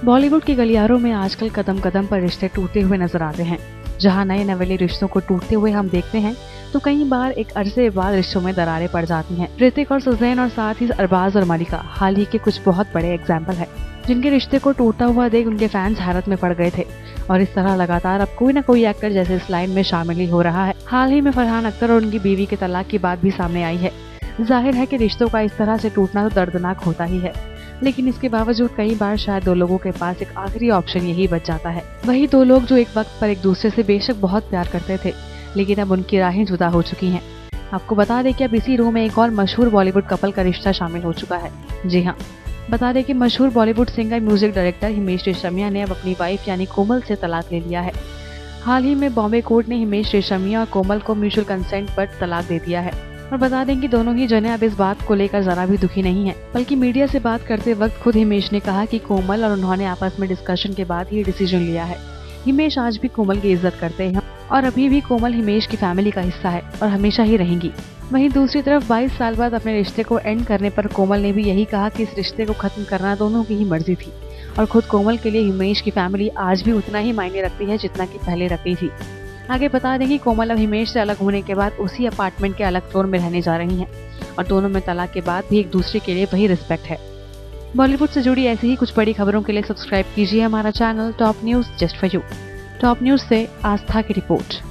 बॉलीवुड के गलियारों में आजकल कदम कदम पर रिश्ते टूटते हुए नजर आते हैं। जहां नए नवेले रिश्तों को टूटते हुए हम देखते हैं, तो कई बार एक अरसे बाद रिश्तों में दरारें पड़ जाती हैं। ऋतिक और सुजैन और साथ ही अरबाज और मलिका हाल ही के कुछ बहुत बड़े एग्जाम्पल है, जिनके रिश्ते को टूटता हुआ देख उनके फैंस हैरत में पड़ गए थे। और इस तरह लगातार अब कोई न कोई एक्टर जैसे इस लाइन में शामिल ही हो रहा है। हाल ही में फरहान अख्तर और उनकी बीवी के तलाक की बात भी सामने आई है। जाहिर है कि रिश्तों का इस तरह से टूटना तो दर्दनाक होता ही है, लेकिन इसके बावजूद कई बार शायद दो लोगों के पास एक आखिरी ऑप्शन यही बच जाता है। वही दो लोग जो एक वक्त पर एक दूसरे से बेशक बहुत प्यार करते थे, लेकिन अब उनकी राहें जुदा हो चुकी हैं। आपको बता दें कि अब इसी रो में एक और मशहूर बॉलीवुड कपल का रिश्ता शामिल हो चुका है। जी हाँ, बता दें कि मशहूर Bollywood singer music director Himesh Reshammiya ने अब अपनी वाइफ यानी कोमल से तलाक ले लिया है। हाल ही में बॉम्बे कोर्ट ने हिमेश रेशमिया और कोमल को म्यूचुअल कंसेंट पर तलाक दे दिया है। और बता दें कि दोनों ही जने अब इस बात को लेकर जरा भी दुखी नहीं है, बल्कि मीडिया से बात करते वक्त खुद हिमेश ने कहा कि कोमल और उन्होंने आपस में डिस्कशन के बाद ही डिसीजन लिया है। हिमेश आज भी कोमल की इज्जत करते हैं और अभी भी कोमल हिमेश की फैमिली का हिस्सा है और हमेशा ही रहेंगी। वहीं दूसरी तरफ 22 साल बाद अपने रिश्ते को एंड करने पर कोमल ने भी यही कहा कि इस रिश्ते को खत्म करना दोनों की ही मर्जी थी और खुद कोमल के लिए हिमेश की फैमिली आज भी उतना ही मायने रखती है जितना कि पहले रखती थी। आगे बता दें कि कोमल अब हिमेश से अलग होने के बाद उसी अपार्टमेंट के अलग फ्लोर में रहने जा रही हैं और दोनों में तलाक के बाद भी एक दूसरे के लिए वही रिस्पेक्ट है। बॉलीवुड से जुड़ी ऐसी ही कुछ बड़ी खबरों के लिए सब्सक्राइब कीजिए हमारा channel top news just for you. Top news से आस्था की रिपोर्ट।